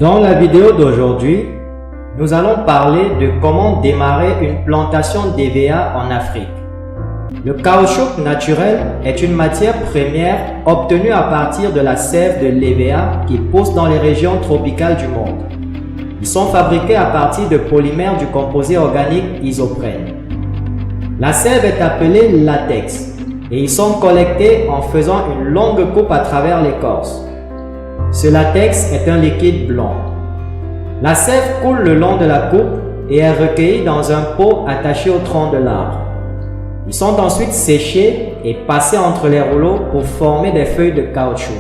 Dans la vidéo d'aujourd'hui, nous allons parler de comment démarrer une plantation d'EVA en Afrique. Le caoutchouc naturel est une matière première obtenue à partir de la sève de l'EVA qui pousse dans les régions tropicales du monde. Ils sont fabriqués à partir de polymères du composé organique isoprène. La sève est appelée latex et ils sont collectés en faisant une longue coupe à travers l'écorce. Ce latex est un liquide blanc. La sève coule le long de la coupe et est recueillie dans un pot attaché au tronc de l'arbre. Ils sont ensuite séchés et passés entre les rouleaux pour former des feuilles de caoutchouc.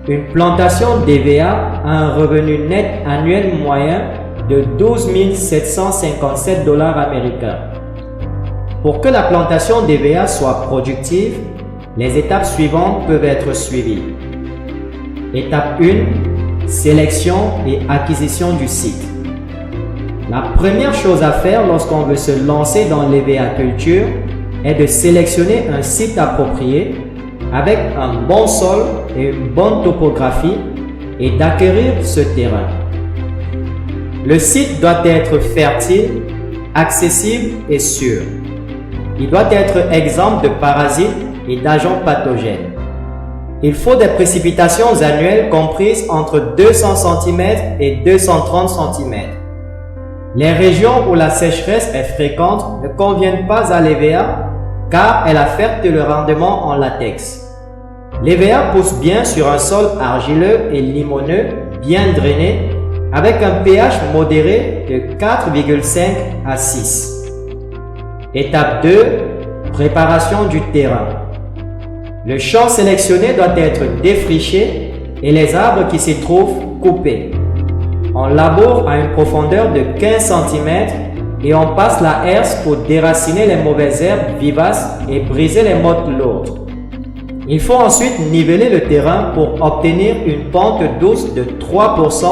Une plantation d'EVA a un revenu net annuel moyen de 12 757 $ américains. Pour que la plantation d'EVA soit productive, les étapes suivantes peuvent être suivies. Étape 1. Sélection et acquisition du site. La première chose à faire lorsqu'on veut se lancer dans l'EVA culture est de sélectionner un site approprié avec un bon sol et une bonne topographie et d'acquérir ce terrain. Le site doit être fertile, accessible et sûr. Il doit être exempt de parasites et d'agents pathogènes. Il faut des précipitations annuelles comprises entre 200 cm et 230 cm. Les régions où la sécheresse est fréquente ne conviennent pas à l'EVA car elle affecte le rendement en latex. L'EVA pousse bien sur un sol argileux et limoneux bien drainé avec un pH modéré de 4,5 à 6. Étape 2. Préparation du terrain. Le champ sélectionné doit être défriché et les arbres qui s'y trouvent coupés. On laboure à une profondeur de 15 cm et on passe la herse pour déraciner les mauvaises herbes vivaces et briser les mottes lourdes. Il faut ensuite niveler le terrain pour obtenir une pente douce de 3%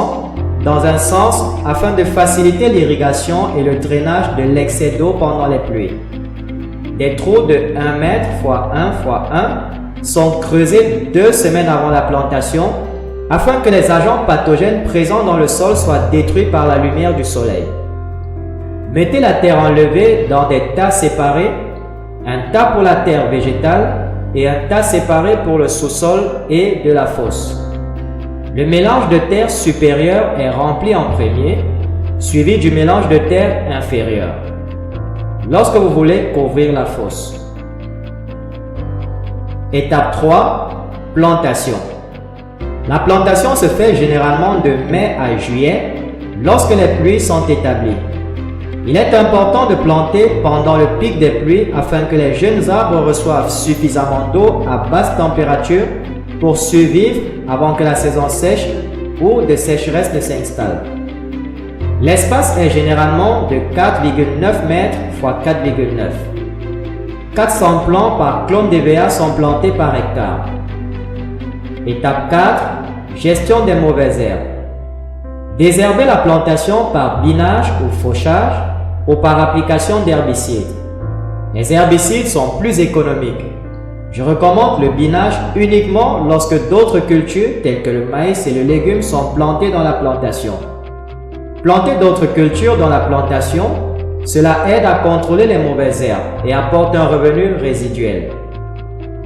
dans un sens afin de faciliter l'irrigation et le drainage de l'excès d'eau pendant les pluies. Des trous de 1 m x 1 x 1 sont creusés 2 semaines avant la plantation afin que les agents pathogènes présents dans le sol soient détruits par la lumière du soleil. Mettez la terre enlevée dans des tas séparés, un tas pour la terre végétale et un tas séparé pour le sous-sol et de la fosse. Le mélange de terre supérieure est rempli en premier, suivi du mélange de terre inférieure. Lorsque vous voulez couvrir la fosse. Étape 3. Plantation. La plantation se fait généralement de mai à juillet lorsque les pluies sont établies. Il est important de planter pendant le pic des pluies afin que les jeunes arbres reçoivent suffisamment d'eau à basse température pour survivre avant que la saison sèche ou de sécheresse ne s'installe. L'espace est généralement de 4,9 m x 4,9. 400 plants par clone d'EVA sont plantés par hectare. Étape 4. Gestion des mauvaises herbes. Désherber la plantation par binage ou fauchage ou par application d'herbicides. Les herbicides sont plus économiques. Je recommande le binage uniquement lorsque d'autres cultures telles que le maïs et le légume sont plantées dans la plantation. Planter d'autres cultures dans la plantation, cela aide à contrôler les mauvaises herbes et apporte un revenu résiduel.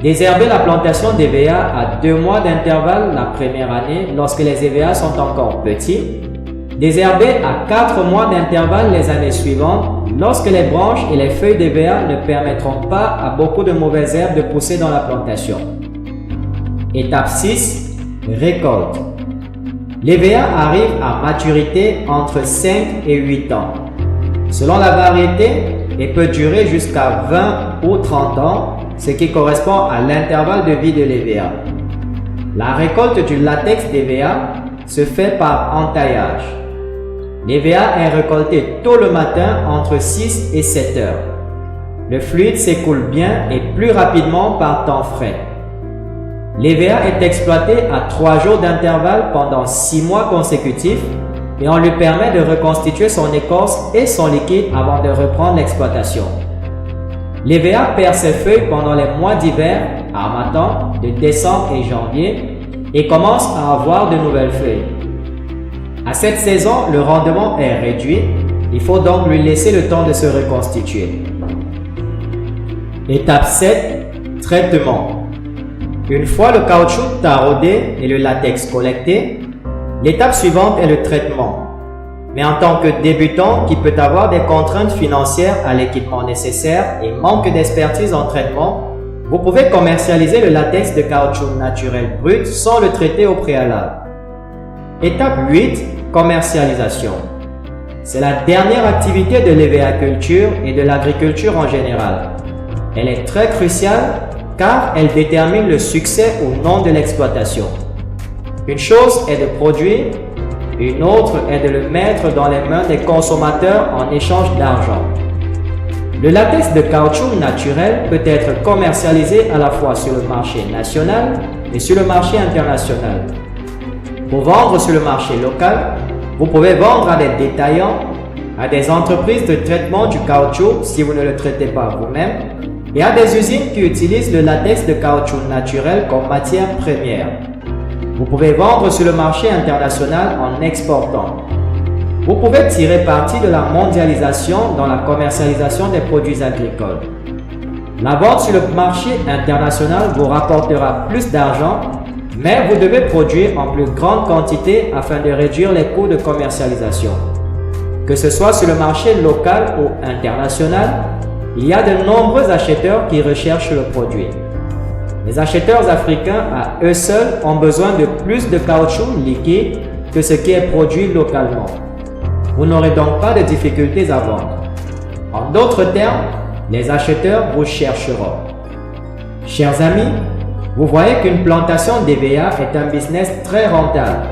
Désherber la plantation d'EVA à 2 mois d'intervalle la première année lorsque les EVA sont encore petits. Désherber à 4 mois d'intervalle les années suivantes lorsque les branches et les feuilles d'EVA ne permettront pas à beaucoup de mauvaises herbes de pousser dans la plantation. Étape 6. Récolte. L'EVA arrive à maturité entre 5 et 8 ans. Selon la variété, et peut durer jusqu'à 20 ou 30 ans, ce qui correspond à l'intervalle de vie de l'EVA. La récolte du latex d'EVA se fait par entaillage. L'EVA est récolté tôt le matin entre 6 et 7 heures. Le fluide s'écoule bien et plus rapidement par temps frais. L'EVA est exploité à 3 jours d'intervalle pendant 6 mois consécutifs et on lui permet de reconstituer son écorce et son liquide avant de reprendre l'exploitation. L'EVA perd ses feuilles pendant les mois d'hiver, harmattan, de décembre et janvier, et commence à avoir de nouvelles feuilles. À cette saison, le rendement est réduit. Il faut donc lui laisser le temps de se reconstituer. Étape 7. Traitement. Une fois le caoutchouc taraudé et le latex collecté, l'étape suivante est le traitement. Mais en tant que débutant qui peut avoir des contraintes financières à l'équipement nécessaire et manque d'expertise en traitement, vous pouvez commercialiser le latex de caoutchouc naturel brut sans le traiter au préalable. Étape 8. Commercialisation. C'est la dernière activité de l'EVA-culture et de l'agriculture en général. Elle est très cruciale car elle détermine le succès ou non de l'exploitation. Une chose est de produire, une autre est de le mettre dans les mains des consommateurs en échange d'argent. Le latex de caoutchouc naturel peut être commercialisé à la fois sur le marché national et sur le marché international. Pour vendre sur le marché local, vous pouvez vendre à des détaillants, à des entreprises de traitement du caoutchouc si vous ne le traitez pas vous-même, et à des usines qui utilisent le latex de caoutchouc naturel comme matière première. Vous pouvez vendre sur le marché international en exportant. Vous pouvez tirer parti de la mondialisation dans la commercialisation des produits agricoles. La vente sur le marché international vous rapportera plus d'argent, mais vous devez produire en plus grande quantité afin de réduire les coûts de commercialisation. Que ce soit sur le marché local ou international, il y a de nombreux acheteurs qui recherchent le produit. Les acheteurs africains à eux seuls ont besoin de plus de caoutchouc liquide que ce qui est produit localement. Vous n'aurez donc pas de difficultés à vendre. En d'autres termes, les acheteurs vous chercheront. Chers amis, vous voyez qu'une plantation d'EVA est un business très rentable.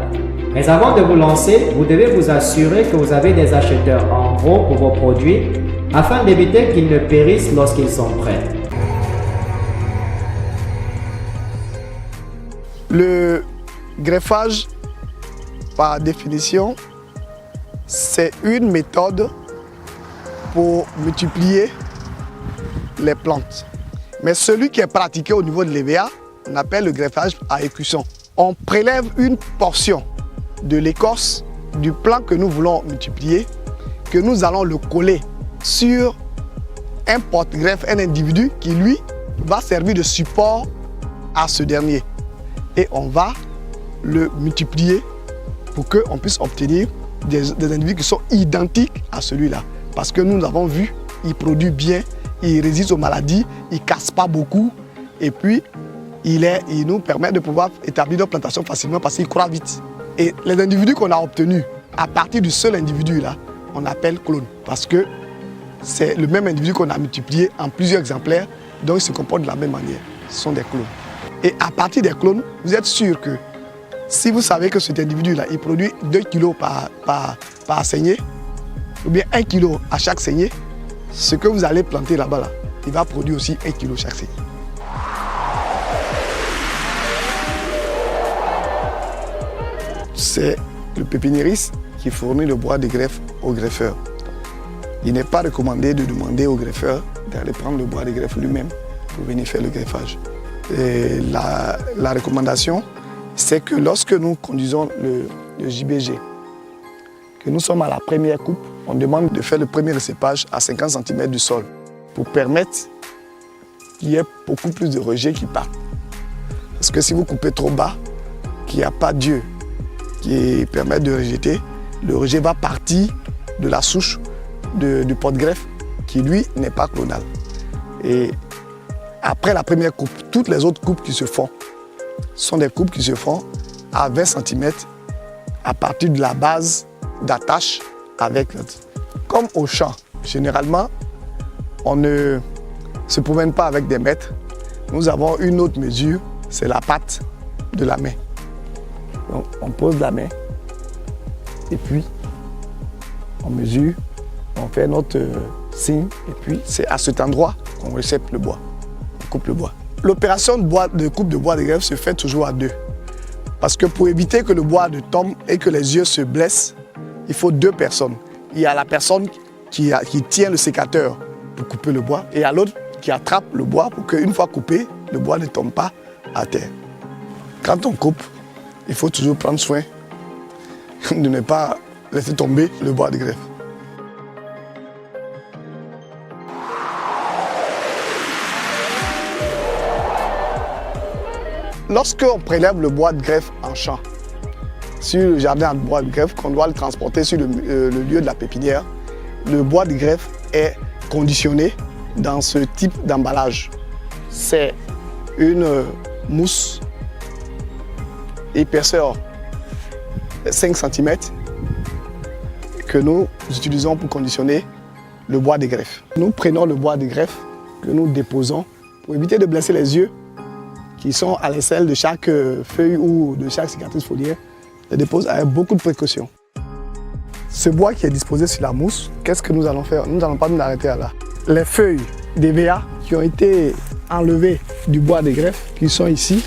Mais avant de vous lancer, vous devez vous assurer que vous avez des acheteurs en gros pour vos produits afin d'éviter qu'ils ne périssent lorsqu'ils sont prêts. Le greffage, par définition, c'est une méthode pour multiplier les plantes. Mais celui qui est pratiqué au niveau de l'EVA, on appelle le greffage à écusson. On prélève une portion de l'écorce du plant que nous voulons multiplier, que nous allons le coller sur un porte-greffe, un individu qui, lui, va servir de support à ce dernier. Et on va le multiplier pour qu'on puisse obtenir des individus qui sont identiques à celui-là. Parce que nous avons vu, il produit bien, il résiste aux maladies, il ne casse pas beaucoup et puis il nous permet de pouvoir établir nos plantations facilement parce qu'il croît vite. Et les individus qu'on a obtenus à partir du seul individu-là, on appelle clone parce que c'est le même individu qu'on a multiplié en plusieurs exemplaires, donc il se comporte de la même manière. Ce sont des clones. Et à partir des clones, vous êtes sûr que si vous savez que cet individu-là, il produit 2 kg par saignée, ou bien 1 kg à chaque saignée, ce que vous allez planter là-bas, là, il va produire aussi 1 kg chaque saignée. C'est le pépiniériste qui fournit le bois de greffe au greffeur. Il n'est pas recommandé de demander au greffeur d'aller prendre le bois de greffe lui-même pour venir faire le greffage. Et la recommandation, c'est que lorsque nous conduisons le JBG, que nous sommes à la première coupe, on demande de faire le premier recépage à 50 cm du sol pour permettre qu'il y ait beaucoup plus de rejets qui partent. Parce que si vous coupez trop bas, qu'il n'y a pas Dieu qui permet de rejeter, le rejet va partir de la souche du porte-greffe qui, lui, n'est pas clonal. Et après la première coupe, toutes les autres coupes qui se font sont des coupes qui se font à 20 cm à partir de la base d'attache avec l'autre. Comme au champ, généralement, on ne se promène pas avec des mètres. Nous avons une autre mesure, c'est la patte de la main. Donc, on pose la main et puis on mesure, on fait notre signe et puis c'est à cet endroit qu'on récepte le bois. Coupe le bois. L'opération de coupe de bois de greffe se fait toujours à deux. Parce que pour éviter que le bois ne tombe et que les yeux se blessent, il faut 2 personnes. Il y a la personne qui tient le sécateur pour couper le bois et il y a l'autre qui attrape le bois pour qu'une fois coupé, le bois ne tombe pas à terre. Quand on coupe, il faut toujours prendre soin de ne pas laisser tomber le bois de greffe. Lorsqu'on prélève le bois de greffe en champ, sur le jardin de bois de greffe, qu'on doit le transporter sur le lieu de la pépinière, le bois de greffe est conditionné dans ce type d'emballage. C'est une mousse épaisseur 5 cm que nous utilisons pour conditionner le bois de greffe. Nous prenons le bois de greffe que nous déposons pour éviter de blesser les yeux qui sont à l'aisselle de chaque feuille ou de chaque cicatrice foliaire. Je dépose avec beaucoup de précautions. Ce bois qui est disposé sur la mousse, qu'est-ce que nous allons faire? Nous n'allons pas nous arrêter là. Les feuilles d'EVA qui ont été enlevées du bois de greffe, qui sont ici,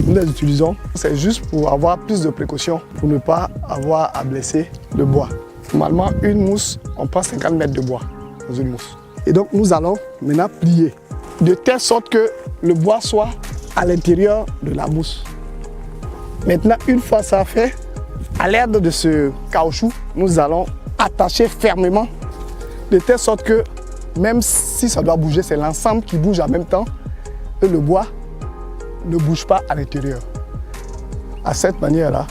nous les utilisons. C'est juste pour avoir plus de précautions, pour ne pas avoir à blesser le bois. Normalement, une mousse, on prend 50 mètres de bois dans une mousse. Et donc, nous allons maintenant plier, de telle sorte que le bois soit à l'intérieur de la mousse. Maintenant, une fois ça fait, à l'aide de ce caoutchouc, nous allons attacher fermement, de telle sorte que même si ça doit bouger, c'est l'ensemble qui bouge en même temps et le bois ne bouge pas à l'intérieur. À cette manière-là,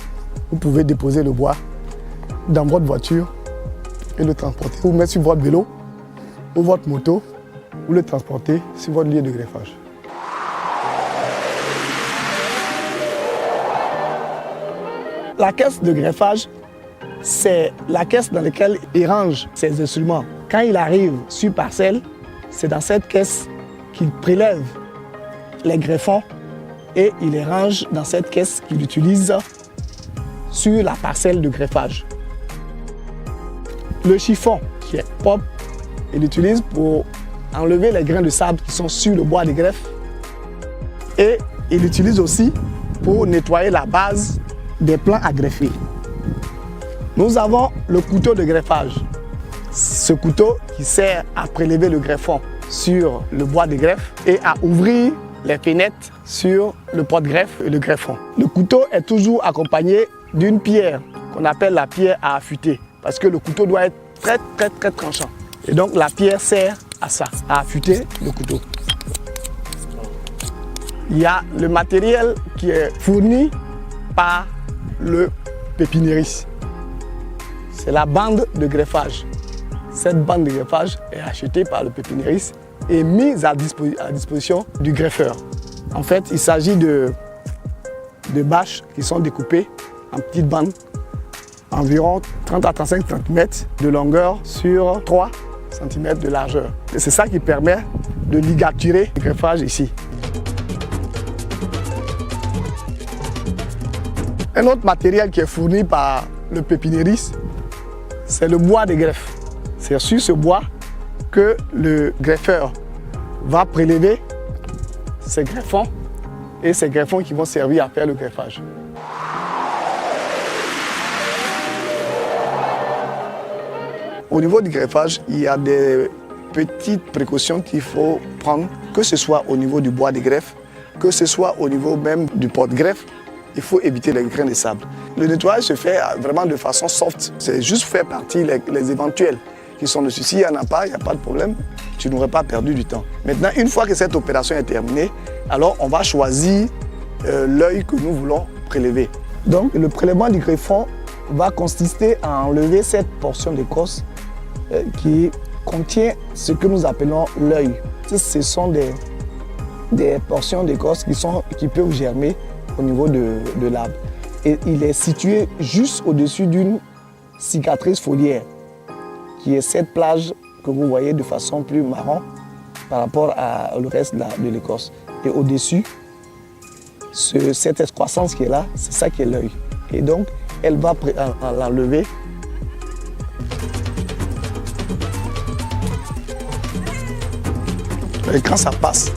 vous pouvez déposer le bois dans votre voiture et le transporter. Vous mettez sur votre vélo ou votre moto, vous le transportez sur votre lieu de greffage. La caisse de greffage, c'est la caisse dans laquelle il range ses instruments. Quand il arrive sur parcelle, c'est dans cette caisse qu'il prélève les greffons et il les range dans cette caisse qu'il utilise sur la parcelle de greffage. Le chiffon qui est propre, il l'utilise pour enlever les grains de sable qui sont sur le bois de greffe et il l'utilise aussi pour nettoyer la base des plans à greffer. Nous avons le couteau de greffage. Ce couteau qui sert à prélever le greffon sur le bois de greffe et à ouvrir les fenêtres sur le porte-greffe et le greffon. Le couteau est toujours accompagné d'une pierre qu'on appelle la pierre à affûter parce que le couteau doit être très tranchant. Et donc la pierre sert à ça, à affûter le couteau. Il y a le matériel qui est fourni par le pépiniériste. C'est la bande de greffage. Cette bande de greffage est achetée par le pépiniériste et mise à disposition du greffeur. En fait, il s'agit de bâches qui sont découpées en petites bandes, environ 30 à 35 cm de longueur sur 3 cm de largeur. Et c'est ça qui permet de ligaturer le greffage ici. Un autre matériel qui est fourni par le pépiniériste, c'est le bois de greffe. C'est sur ce bois que le greffeur va prélever ses greffons et ces greffons qui vont servir à faire le greffage. Au niveau du greffage, il y a des petites précautions qu'il faut prendre, que ce soit au niveau du bois de greffe, que ce soit au niveau même du porte-greffe. Il faut éviter les grains de sable. Le nettoyage se fait vraiment de façon soft. C'est juste faire partie les éventuels qui sont dessus. S'il n'y en a pas, il n'y a pas de problème. Tu n'aurais pas perdu du temps. Maintenant, une fois que cette opération est terminée, alors on va choisir l'œil que nous voulons prélever. Donc, le prélèvement du greffon va consister à enlever cette portion d'écorce qui contient ce que nous appelons l'œil. Ce sont des portions d'écorce qui peuvent germer au niveau de l'arbre. Et il est situé juste au-dessus d'une cicatrice foliaire, qui est cette plage que vous voyez de façon plus marron par rapport au reste de l'écorce. Et au-dessus, cette excroissance qui est là, c'est ça qui est l'œil. Et donc, elle va l'enlever. Et quand ça passe,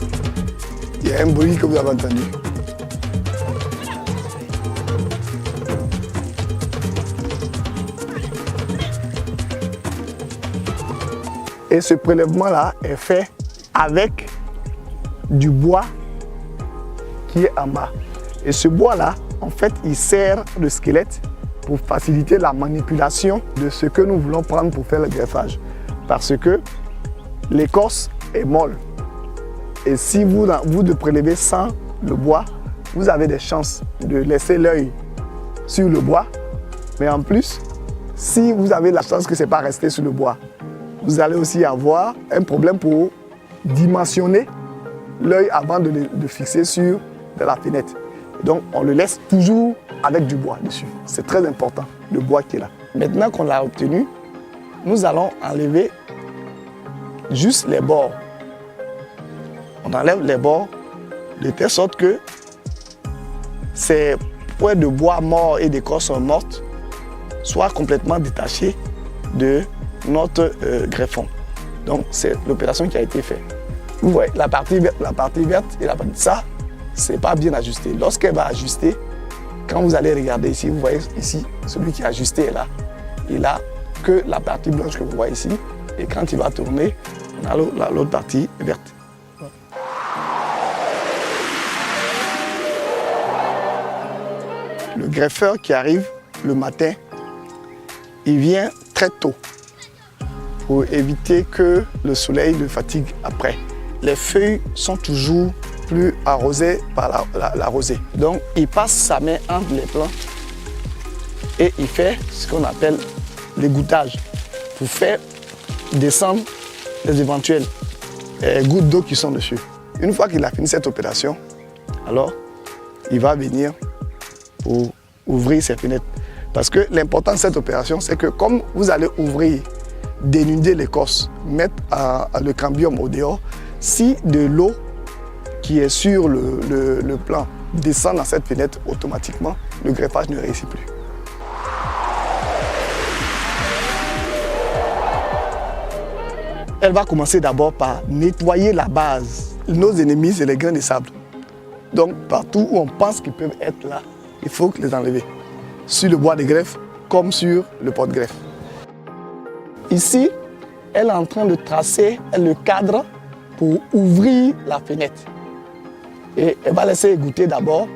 il y a un bruit que vous avez entendu. Et ce prélèvement-là est fait avec du bois qui est en bas. Et ce bois-là, en fait, il sert le squelette pour faciliter la manipulation de ce que nous voulons prendre pour faire le greffage. Parce que l'écorce est molle. Et si vous le prélevez sans le bois, vous avez des chances de laisser l'œil sur le bois. Mais en plus, si vous avez la chance que ce n'est pas resté sur le bois, vous allez aussi avoir un problème pour dimensionner l'œil avant de le fixer sur de la fenêtre. Donc on le laisse toujours avec du bois dessus. C'est très important, le bois qui est là. Maintenant qu'on l'a obtenu, nous allons enlever juste les bords. On enlève les bords de telle sorte que ces points de bois morts et d'écorce mortes soient complètement détachés de notre greffon. Donc c'est l'opération qui a été faite. Vous voyez, la partie verte et la partie ça, c'est pas bien ajusté. Lorsqu'elle va ajuster, quand vous allez regarder ici, vous voyez ici, celui qui est ajusté est là. Il n'a que la partie blanche que vous voyez ici. Et quand il va tourner, on a l'autre partie verte. Le greffeur qui arrive le matin, il vient très tôt pour éviter que le soleil le fatigue après. Les feuilles sont toujours plus arrosées par la rosée. Donc, il passe sa main entre les plants et il fait ce qu'on appelle l'égouttage pour faire descendre les éventuelles gouttes d'eau qui sont dessus. Une fois qu'il a fini cette opération, alors il va venir pour ouvrir ses fenêtres. Parce que l'important de cette opération, c'est que comme vous allez ouvrir, dénuder l'écorce, mettre le cambium au dehors, si de l'eau qui est sur le plan descend dans cette fenêtre, automatiquement, le greffage ne réussit plus. Elle va commencer d'abord par nettoyer la base. Nos ennemis, c'est les grains de sable. Donc, partout où on pense qu'ils peuvent être là, il faut les enlever. Sur le bois de greffe, comme sur le porte-greffe. Ici, elle est en train de tracer le cadre pour ouvrir la fenêtre. Et elle va laisser égoutter d'abord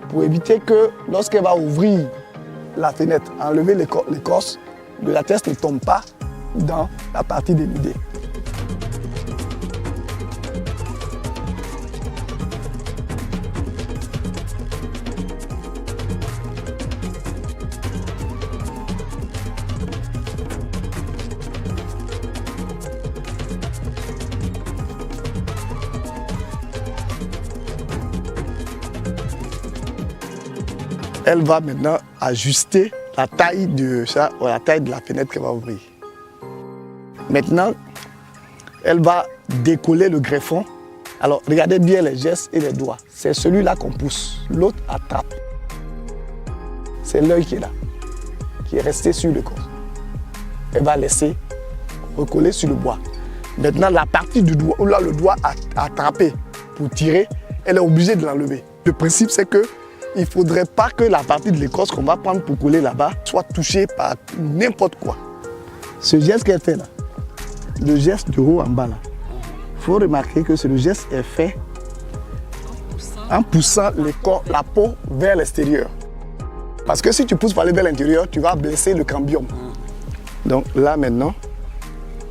pour éviter que lorsqu'elle va ouvrir la fenêtre, enlever l'écorce, de la teste ne tombe pas dans la partie dénudée. Elle va maintenant ajuster la taille de la fenêtre qu'elle va ouvrir. Maintenant, elle va décoller le greffon. Alors, regardez bien les gestes et les doigts. C'est celui-là qu'on pousse. L'autre attrape. C'est l'œil qui est là, qui est resté sur le corps. Elle va laisser recoller sur le bois. Maintenant, la partie du doigt, où là le doigt a attrapé pour tirer, elle est obligée de l'enlever. Le principe, c'est que il ne faudrait pas que la partie de l'écorce qu'on va prendre pour coller là-bas soit touchée par n'importe quoi. Ce geste qu'elle fait là, le geste de haut en bas là, il faut remarquer que le geste est fait en poussant la peau vers l'extérieur. Parce que si tu pousses pour aller vers l'intérieur, tu vas blesser le cambium. Donc là maintenant,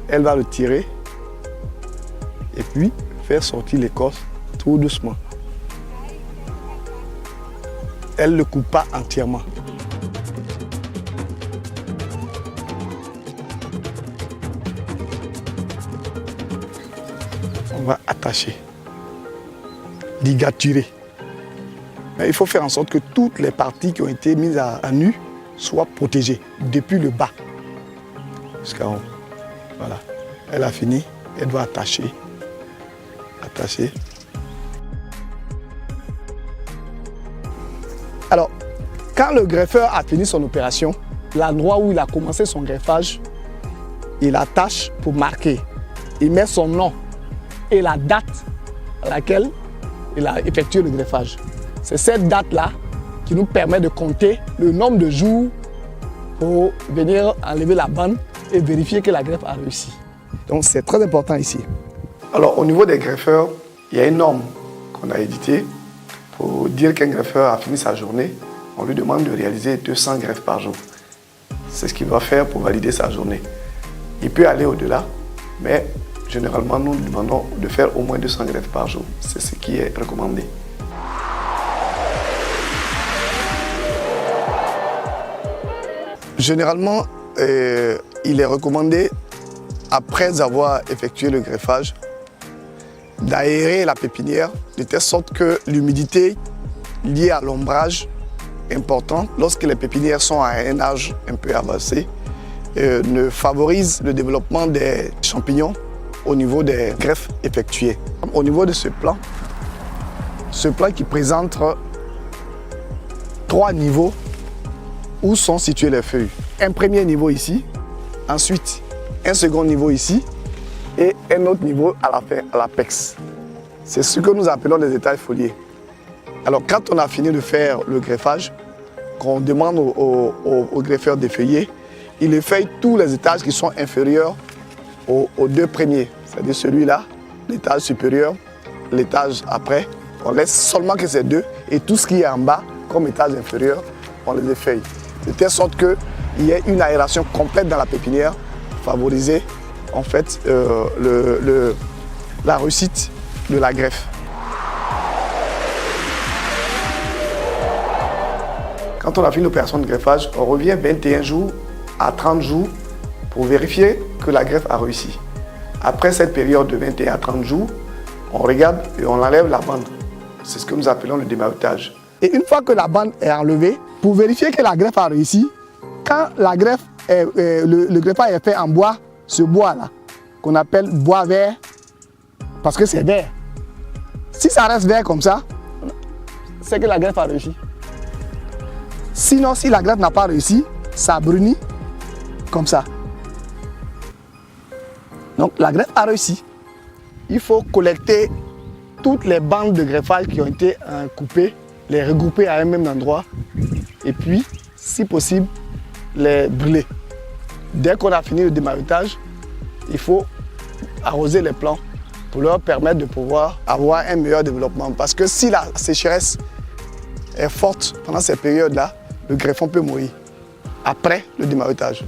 elle va le tirer et puis faire sortir l'écorce tout doucement. Elle ne le coupe pas entièrement. On va attacher, ligaturer. Mais il faut faire en sorte que toutes les parties qui ont été mises à nu soient protégées, depuis le bas jusqu'en haut. Voilà. Elle a fini, elle doit attacher. Attacher. Alors, quand le greffeur a fini son opération, l'endroit où il a commencé son greffage, il attache pour marquer. Il met son nom et la date à laquelle il a effectué le greffage. C'est cette date-là qui nous permet de compter le nombre de jours pour venir enlever la bande et vérifier que la greffe a réussi. Donc c'est très important ici. Alors au niveau des greffeurs, il y a une norme qu'on a éditée. Pour dire qu'un greffeur a fini sa journée, on lui demande de réaliser 200 greffes par jour. C'est ce qu'il doit faire pour valider sa journée. Il peut aller au-delà, mais généralement, nous demandons de faire au moins 200 greffes par jour. C'est ce qui est recommandé. Généralement, il est recommandé, après avoir effectué le greffage, d'aérer la pépinière de telle sorte que l'humidité liée à l'ombrage important, lorsque les pépinières sont à un âge un peu avancé, ne favorise le développement des champignons au niveau des greffes effectuées. Au niveau de ce plan qui présente 3 niveaux où sont situées les feuilles. Un premier niveau ici, ensuite un second niveau ici et un autre niveau à la fin, à l'apex. C'est ce que nous appelons les étages foliés. Alors quand on a fini de faire le greffage, qu'on demande au greffeur d'effeuiller, il effeuille tous les étages qui sont inférieurs aux 2 premiers. C'est-à-dire celui-là, l'étage supérieur, l'étage après. On laisse seulement que ces 2 et tout ce qui est en bas comme étage inférieur, on les effeuille. De telle sorte qu'il y ait une aération complète dans la pépinière, favoriser en fait la réussite de la greffe. Quand on a fini l'opération de greffage, on revient 21 jours à 30 jours pour vérifier que la greffe a réussi. Après cette période de 21 à 30 jours, on regarde et on enlève la bande. C'est ce que nous appelons le démaillotage. Et une fois que la bande est enlevée, pour vérifier que la greffe a réussi, quand la greffe le greffage est fait en bois, ce bois-là, qu'on appelle bois vert, parce que c'est vert. Si ça reste vert comme ça, c'est que la greffe a réussi. Sinon, si la greffe n'a pas réussi, ça brunit comme ça. Donc la greffe a réussi. Il faut collecter toutes les bandes de greffage qui ont été coupées, les regrouper à un même endroit et puis, si possible, les brûler. Dès qu'on a fini le démaillotage, il faut arroser les plants pour leur permettre de pouvoir avoir un meilleur développement. Parce que si la sécheresse est forte pendant ces périodes-là, le greffon peut mourir après le démaillotage.